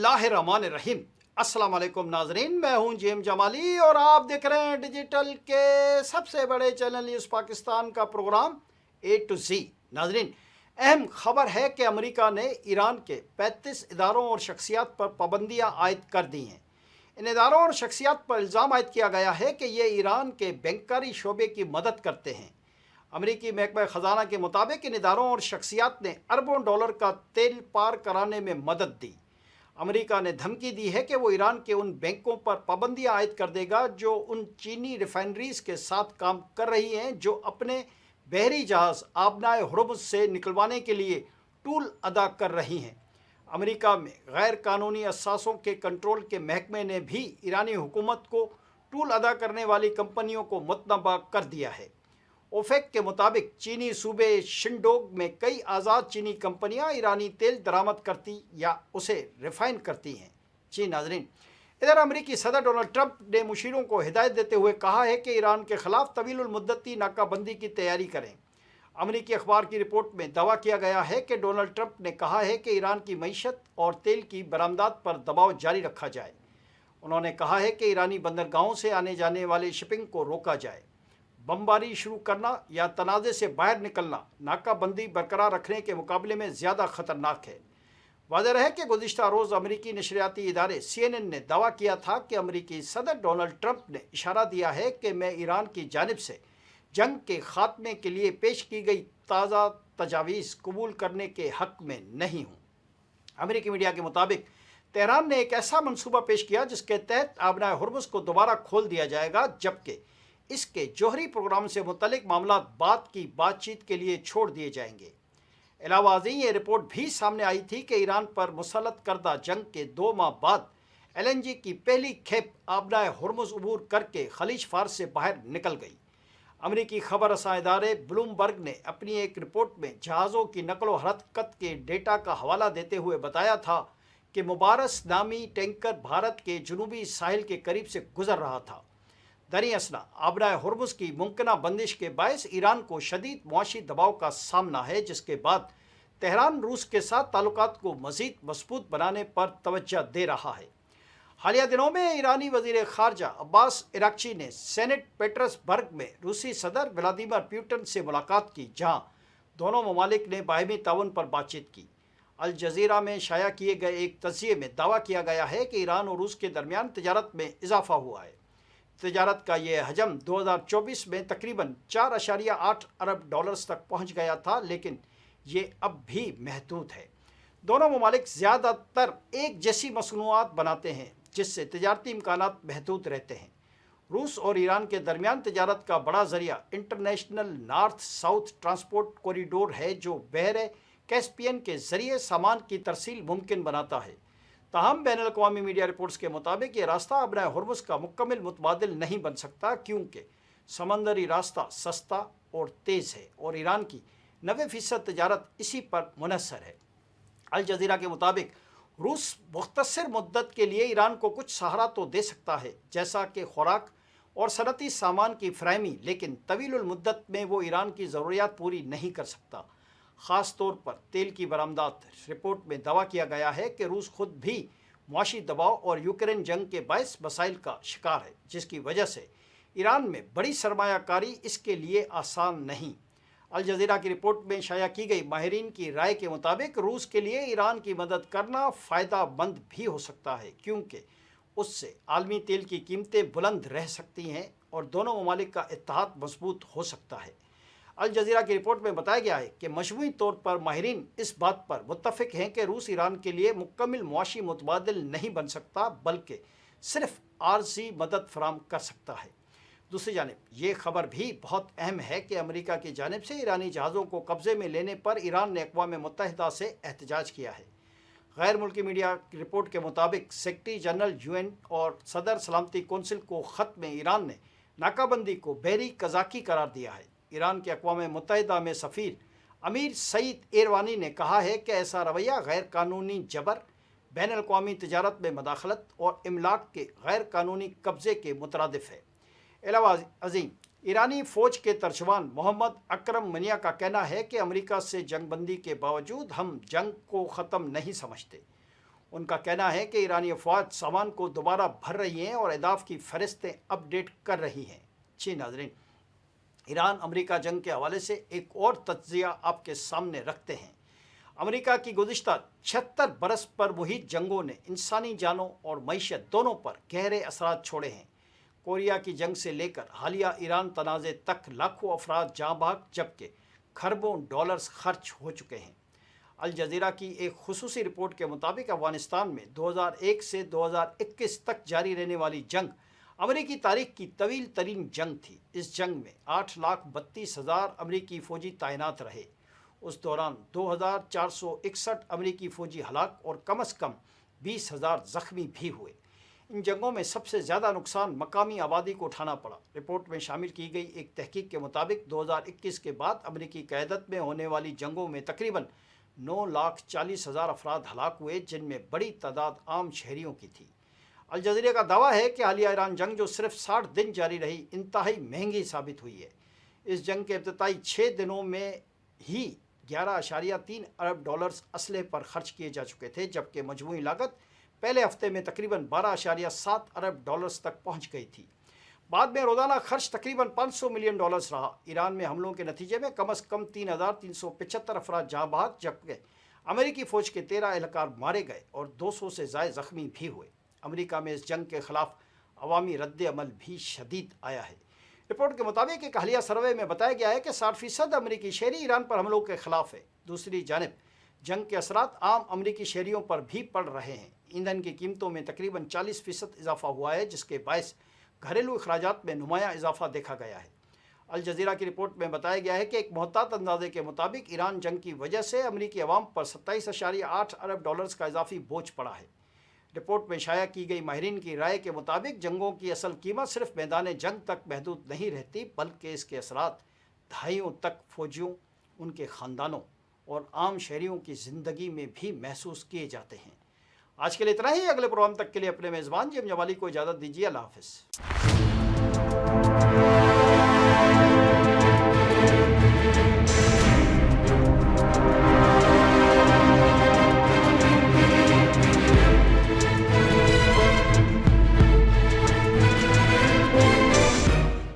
बिस्मिल्लाहिर्रहमानिर्रहीम। अस्सलाम वालेकुम नाजरीन, मैं हूं जेम जमाली और आप देख रहे हैं डिजिटल के सबसे बड़े चैनल न्यूज़ पाकिस्तान का प्रोग्राम ए टू जी। नाजरीन, अहम खबर है कि अमेरिका ने ईरान के 35 इदारों और शख्सियात पर पाबंदियां आयद कर दी हैं। इन इदारों और शख्सियात पर इल्ज़ाम आयद किया गया है कि ये ईरान के बैंकारी शोबे की मदद करते हैं। अमरीकी महकमा ख़जाना के मुताबिक इन इदारों और शख्सियात ने अरबों डॉलर का तेल पार कराने में मदद दी। अमेरिका ने धमकी दी है कि वो ईरान के उन बैंकों पर पाबंदियां आयद कर देगा जो उन चीनी रिफाइनरीज के साथ काम कर रही हैं जो अपने बहरी जहाज़ आबनाए हुर्मुज़ से निकलवाने के लिए टूल अदा कर रही हैं। अमेरिका में गैर कानूनी असासों के कंट्रोल के महकमे ने भी ईरानी हुकूमत को टूल अदा करने वाली कंपनियों को मुतनबा कर दिया है। ओफेक के मुताबिक चीनी सूबे शिंडोग में कई आज़ाद चीनी कंपनियां ईरानी तेल दरामद करती या उसे रिफाइन करती हैं। जी नाजरीन, इधर अमेरिकी सदर डोनाल्ड ट्रंप ने मुशीरों को हिदायत देते हुए कहा है कि ईरान के खिलाफ तवीलुल मुद्दती नाकाबंदी की तैयारी करें। अमेरिकी अखबार की रिपोर्ट में दावा किया गया है कि डोनाल्ड ट्रंप ने कहा है कि ईरान की मईशत और तेल की बरामदात पर दबाव जारी रखा जाए। उन्होंने कहा है कि ईरानी बंदरगाहों से आने जाने वाली शिपिंग को रोका जाए। बमबारी शुरू करना या तनाज़े से बाहर निकलना नाकाबंदी बरकरार रखने के मुकाबले में ज़्यादा ख़तरनाक है। वाज़ेह है कि गुज़िश्ता रोज़ अमरीकी नशरियाती इदारे CNN ने दावा किया था कि अमरीकी सदर डोनाल्ड ट्रंप ने इशारा दिया है कि मैं ईरान की जानिब से जंग के ख़ात्मे के लिए पेश की गई ताज़ा तजावीज़ कबूल करने के हक़ में नहीं हूँ। अमरीकी मीडिया के मुताबिक तेहरान ने एक ऐसा मनसूबा पेश किया जिसके तहत आबनाए हुर्मुज़ को दोबारा खोल दिया जाएगा, जबकि इसके जौहरी प्रोग्राम से मुतल्लिक मामला बातचीत के लिए छोड़ दिए जाएंगे। अलावा ये रिपोर्ट भी सामने आई थी कि ईरान पर मुसल्लत करदा जंग के 2 माह बाद LNG की पहली खेप आबनाए हुर्मुज़ अबूर करके खलीज फारस से बाहर निकल गई। अमरीकी खबर रसां इदारे ब्लूमबर्ग ने अपनी एक रिपोर्ट में जहाज़ों की नकलो हरकत के डेटा का हवाला देते हुए बताया था कि मुबारस नामी टैंकर भारत के जनूबी साहिल के करीब से गुजर रहा था। दरी असना आबनाए हुर्मुज़ की मुमकिना बंदिश के बायस ईरान को शदीद मुआशी दबाव का सामना है, जिसके बाद तेहरान रूस के साथ ताल्लुकात को मज़ीद मजबूत बनाने पर तवज्जो दे रहा है। हालिया दिनों में ईरानी वज़ीर ख़ारजा अब्बास इराक्ची ने सेनेट पीटर्सबर्ग में रूसी सदर व्लादिमीर पुतिन से मुलाकात की, जहां दोनों ममालिक ने बाहमी ताउन पर बातचीत की। अल जज़ीरा में शाया किए गए एक तज़किये में दावा किया गया है कि ईरान और रूस के दरमियान तजारत में इजाफा हुआ है। तजारत का ये हजम 2024 में तकरीबन 4.8 अरब डॉलर्स तक पहुंच गया था, लेकिन ये अब भी महदूद है। दोनों ममालिक ज़्यादातर एक जैसी मसनूआत बनाते हैं, जिससे तजारती इम्कानात महदूद रहते हैं। रूस और ईरान के दरमियान तजारत का बड़ा ज़रिया international north south transport corridor है, जो बहरे कैस्पियन के ज़रिए सामान की तरसील मुमकिन बनाता है। ताहम बैनुल-अक़वामी मीडिया रिपोर्ट्स के मुताबिक ये रास्ता आबनाए हुर्मुज़ का मुकम्मल मुतबादिल नहीं बन सकता, क्योंकि समंदरी रास्ता सस्ता और तेज़ है और ईरान की 90% तजारत इसी पर मुनहसर है। अल जज़ीरा के मुताबिक रूस मुख्तसर मुद्दत के लिए ईरान को कुछ सहारा तो दे सकता है, जैसा कि खुराक और सनती सामान की फ़राहमी, लेकिन तवीलुल मुद्दत में वो ईरान की ज़रूरियात पूरी नहीं कर सकता। ख़ास तौर पर तेल की बरामदात। रिपोर्ट में दावा किया गया है कि रूस खुद भी मुआशी दबाव और यूक्रेन जंग के बायस मसाइल का शिकार है, जिसकी वजह से ईरान में बड़ी सरमायाकारी इसके लिए आसान नहीं। अल जज़ीरा की रिपोर्ट में शाया की गई माहिरीन की राय के मुताबिक रूस के लिए ईरान की मदद करना फ़ायदा मंद भी हो सकता है, क्योंकि उससे आलमी तेल की कीमतें बुलंद रह सकती हैं और दोनों ममालिक का इत्तेहाद मजबूत हो सकता है। अल जज़ीरा की रिपोर्ट में बताया गया है कि मजमूई तौर पर माहिरीन इस बात पर मुत्तफ़िक हैं कि रूस ईरान के लिए मुकम्मल मुआशी मुतबादिल नहीं बन सकता, बल्कि सिर्फ आर्जी मदद फराम कर सकता है। दूसरी जानिब ये खबर भी बहुत अहम है कि अमेरिका की जानिब से ईरानी जहाज़ों को कब्ज़े में लेने पर ईरान ने अक़वाम मुत्तहिदा से एहतजाज किया है। गैर मुल्की मीडिया की रिपोर्ट के मुताबिक सेक्रेटरी जनरल UN और सदर सलामती कौंसिल को ख़त में ईरान ने नाकाबंदी को बहरी कज़ाकी करार दिया है। ईरान के अक़वाम मुत्तहिदा में सफ़ीर अमीर सईद एरवानी ने कहा है कि ऐसा रवैया गैर कानूनी जबर, बैनुल-अक़वामी तजारत में मदाखलत और इमलाक के गैर कानूनी कब्ज़े के मुतरादिफ है। अलावा अज़ीम ईरानी फ़ौज के तर्जमान मोहम्मद अकरम मनिया का कहना है कि अमेरिका से जंगबंदी के बावजूद हम जंग को ख़त्म नहीं समझते। ان کا کہنا ہے کہ ایرانی افواج سامان کو دوبارہ بھر رہی ہیں اور اہداف کی فہرستیں اپ ڈیٹ کر رہی ہیں۔ جی ناظرین، ایران امریکہ جنگ کے حوالے سے ایک اور تجزیہ آپ کے سامنے رکھتے ہیں۔ امریکہ کی گزشتہ 76 برس پر محیط جنگوں نے انسانی جانوں اور معیشت دونوں پر گہرے اثرات چھوڑے ہیں۔ کوریا کی جنگ سے لے کر حالیہ ایران تنازع تک لاکھوں افراد جاں بحق جبکہ کھربوں ڈالرز خرچ ہو چکے ہیں۔ الجزیرہ کی ایک خصوصی رپورٹ کے مطابق افغانستان میں 2001 سے 2021 تک جاری رہنے والی جنگ امریکی تاریخ کی طویل ترین جنگ تھی۔ اس جنگ میں 8,32,000 امریکی فوجی تعینات رہے۔ اس دوران 2,461 امریکی فوجی ہلاک اور کم از کم 20,000 زخمی بھی ہوئے۔ ان جنگوں میں سب سے زیادہ نقصان مقامی آبادی کو اٹھانا پڑا۔ رپورٹ میں شامل کی گئی ایک تحقیق کے مطابق 2021 کے بعد امریکی قیادت میں ہونے والی جنگوں میں تقریباً 9,40,000 افراد ہلاک ہوئے، جن میں بڑی تعداد عام شہریوں کی تھی۔ الجزیرہ کا دعویٰ ہے کہ حالیہ ایران جنگ جو صرف 60 دن جاری رہی انتہائی مہنگی ثابت ہوئی ہے۔ اس جنگ کے ابتدائی 6 دنوں میں ہی 11.3 ارب ڈالرز اسلحے پر خرچ کیے جا چکے تھے، جبکہ مجموعی لاگت پہلے ہفتے میں تقریباً 12.7 ارب ڈالرز تک پہنچ گئی تھی۔ بعد میں روزانہ خرچ تقریباً 500 ملین ڈالرز رہا۔ ایران میں حملوں کے نتیجے میں کم از کم 3,375 افراد جاں بحق جبکہ امریکی فوج کے 13 اہلکار مارے گئے اور 200 سے زائد زخمی بھی ہوئے۔ امریکہ میں اس جنگ کے خلاف عوامی رد عمل بھی شدید آیا ہے۔ رپورٹ کے مطابق ایک حالیہ سروے میں بتایا گیا ہے کہ 60% امریکی شہری ایران پر حملوں کے خلاف ہے۔ دوسری جانب جنگ کے اثرات عام امریکی شہریوں پر بھی پڑ رہے ہیں۔ ایندھن کی قیمتوں میں تقریباً 40% اضافہ ہوا ہے، جس کے باعث گھریلو اخراجات میں نمایاں اضافہ دیکھا گیا ہے۔ الجزیرہ کی رپورٹ میں بتایا گیا ہے کہ ایک محتاط اندازے کے مطابق ایران جنگ کی وجہ سے امریکی عوام پر 27.8 ارب ڈالرز کا اضافی بوجھ پڑا ہے۔ رپورٹ میں شائع کی گئی ماہرین کی رائے کے مطابق جنگوں کی اصل قیمت صرف میدان جنگ تک محدود نہیں رہتی، بلکہ اس کے اثرات دہائیوں تک فوجیوں، ان کے خاندانوں اور عام شہریوں کی زندگی میں بھی محسوس کیے جاتے ہیں۔ آج کے لیے اتنا ہی۔ اگلے پروگرام تک کے لیے اپنے میزبان جیم جمالی کو اجازت دیجیے۔ اللہ حافظ۔